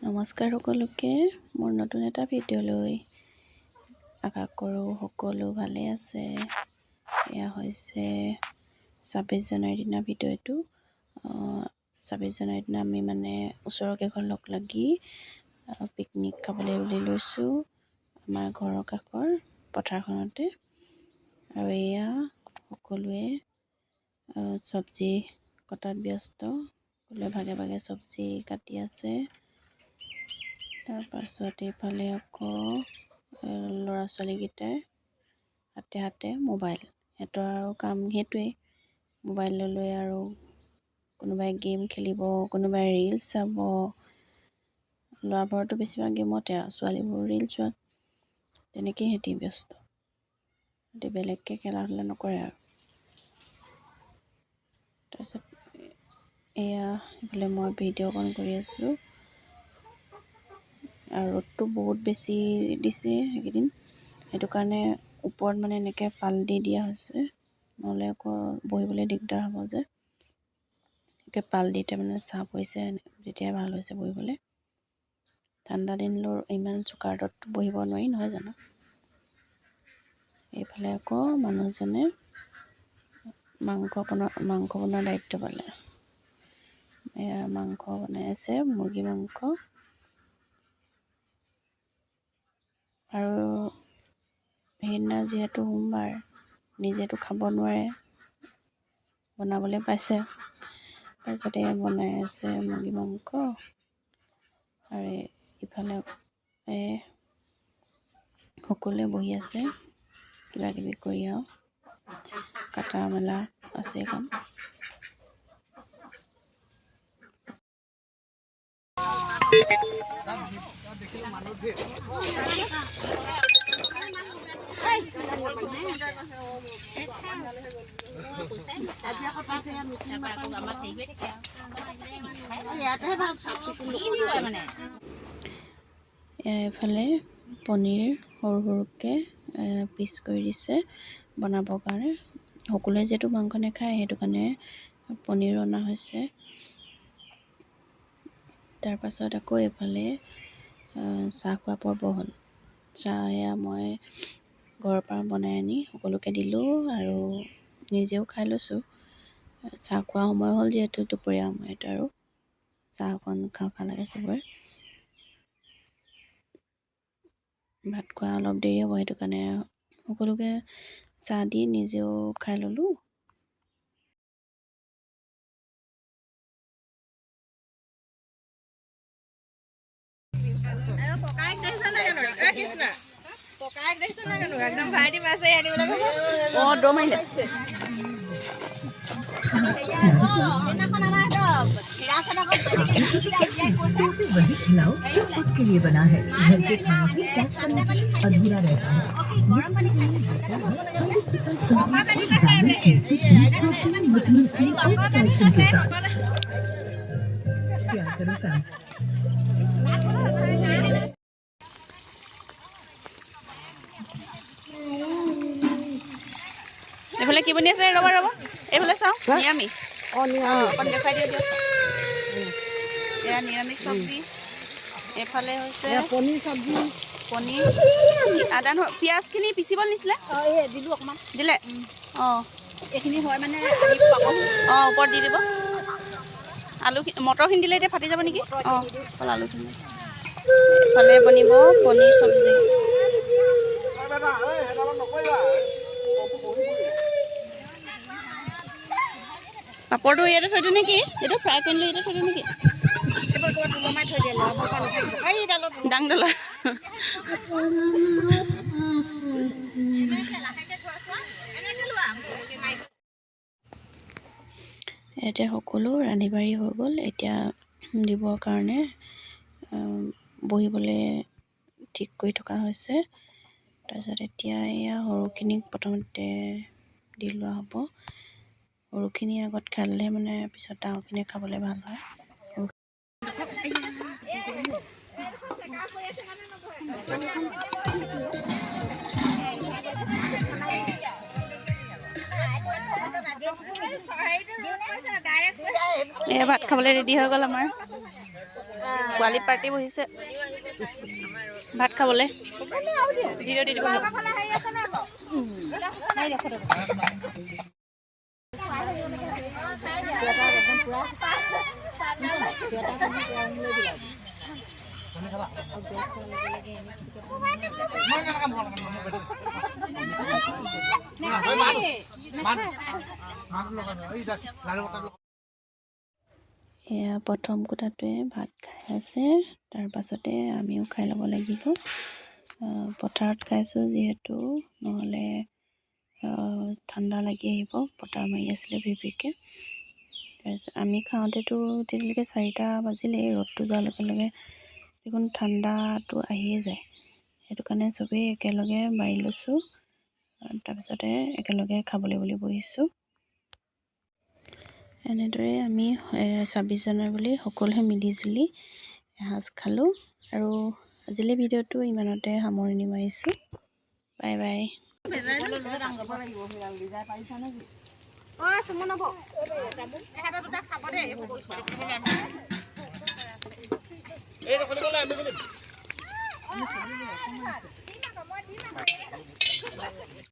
নমস্কাৰ সকলোকে মোৰ নতুন এটা ভিডিঅ'লৈ আশা কৰোঁ সকলো ভালে আছে। এয়া হৈছে 26 জানুৱাৰীৰ দিনা ভিডিঅ'টো। 26 জানুৱাৰীৰ দিনা আমি ওচৰৰ কেইখন লগ লাগি পিকনিক খাবলৈ বুলি লৈছোঁ আমাৰ ঘৰৰ কাষৰ পথাৰখনতে। আৰু এয়া সকলোৱে চব্জি কটাত ব্যস্ত, সকলোৱে ভাগে ভাগে চব্জি কাটি আছে। তাৰ পাছত এইফালে আকৌ ল'ৰা ছোৱালীকেইটাই হাতে হাতে মোবাইল, সিহঁতৰ আৰু কাম সেইটোৱেই, মোবাইল লৈ আৰু কোনোবাই গেম খেলিব, কোনোবাই ৰিলচ চাব। ল'ৰাবোৰতো বেছিভাগ গেমতে আৰু ছোৱালীবোৰ ৰিলচ চোৱা, তেনেকেই সিহঁতি ব্যস্ত। সিহঁতি বেলেগকৈ খেলা ধূলা নকৰে আৰু। তাৰপিছত এয়া এইফালে মই ভিডিঅ' অন কৰি আছোঁ আৰু ৰ'দটো বহুত বেছি দিছে সেইকেইদিন, সেইটো কাৰণে ওপৰত এনেকৈ পাল দি দিয়া হৈছে, নহ'লে আকৌ বহিবলৈ দিগদাৰ হ'ব যে। এনেকৈ পাল দিতে ছাঁ পৰিছে, তেতিয়াই ভাল হৈছে বহিবলৈ। ঠাণ্ডা দিনলৈ ইমান চোকা ৰ'দত বহিব নোৱাৰি নহয় জানো। এইফালে আকৌ মানুহজনে মাংস বনোৱাৰ দায়িত্ব পালে। এয়া মাংস বনাই আছে, মুৰ্গী মাংস। আৰু সেইদিনা যিহেতু সোমবাৰ, নিজেতো খাব নোৱাৰে, বনাবলৈ পাইছে। তাৰপিছতে বনাই আছে মুৰ্গী মাংস। আৰু ইফালে সকলোৱে বহি আছে কিবা কিবি কৰি, আৰু কটা মেলা আছে কাম। এফালে পনীৰ সৰু সৰুকৈ পিচ কৰি দিছে বনাবৰ কাৰণে। সকলোৱে যিহেতু মাংস নাখায়, সেইটো কাৰণে পনীৰো অনা হৈছে। তাৰপাছত আকৌ এইফালে চাহ খোৱা পৰ্ব হ'ল। চাহ এয়া মই ঘৰৰ পৰা বনাই আনি সকলোকে দিলোঁ আৰু নিজেও খাই লৈছোঁ। চাহ খোৱা সময় হ'ল যিহেতু, দুপৰীয়া সময়ত আৰু চাহ অকণ খাওঁ লাগে চবৰে। ভাত খোৱা অলপ দেৰি হ'ব, সেইটো কাৰণে সকলোকে চাহ দি নিজেও খাই ল'লোঁ। वही खिलाओ उसके लिए बना है। घर के खाने से अधूरा रहता है। क्या करूँ काम? এইফালে কি বনি আছে? ৰ'বা এইফালে চাওঁ। নিৰামিষ অকণ দেখাই দিয়ক। এয়া নিৰামিষ চব্জি। এইফালে হৈছে পনীৰ চব্জি, পনীৰ, আদা পিঁয়াজখিনি পিচিব নিছিলে, দিলোঁ অকণমান দিলে। অঁ এইখিনি হয় ওপৰত দি দিব। আলু মটৰখিনি দিলে এতিয়া ফাটি যাব নেকি? অকল আলুখিনি। এইফালে বনিব পনীৰ চব্জি। পাপৰটো ইয়াতে থৈ দিওঁ নেকি? এইটো ফ্ৰাই পেনটো ইয়াতে থৈ দিওঁ নেকি? ডাংডালৰ এতিয়া সকলো ৰান্ধি বাঢ়ি হৈ গ'ল। এতিয়া দিবৰ কাৰণে বহিবলৈ ঠিক কৰি থকা হৈছে। তাৰপিছত এতিয়া এয়া সৰুখিনিক প্ৰথমতে দি লোৱা হ'ব। সৰুখিনি আগত খালে পিছত ডাঙৰখিনিয়ে খাবলৈ ভাল হয়। এয়া ভাত খাবলৈ ৰেডি হৈ গ'ল আমাৰ। পোৱালি পাৰ্টি বহিছে ভাত খাবলৈ ভিডিঅ' দি দিব এয়া প্ৰথম কোটাটোৱে ভাত খাই আছে তাৰ পাছতে আমিও খাই ল'ব লাগিব পথাৰত খাইছোঁ যিহেতু নহ'লে ঠাণ্ডা লাগি আহিব বতাহ মাৰি আছিলে ভিৰভিৰকৈ তাৰপিছত আমি খাওঁতেতো তেতিয়ালৈকে 4টা বাজিলেই ৰ'দটো যোৱাৰ লগে লগে দেখোন ঠাণ্ডাটো আহিয়ে যায় সেইটো কাৰণে চবেই একেলগে বাঢ়ি লৈছোঁ তাৰপিছতে একেলগে খাবলৈ বুলি বহিছোঁ এনেদৰে আমি 26 জানুৱাৰী বুলি সকলোৱে মিলিজুলি এসাঁজ খালোঁ আৰু আজিলৈ ভিডিঅ'টো ইমানতে সামৰণি মাৰিছোঁ বাই বাই সুমন হ'ব এহেঁতৰ দুটাক চাব দেই এইবোৰ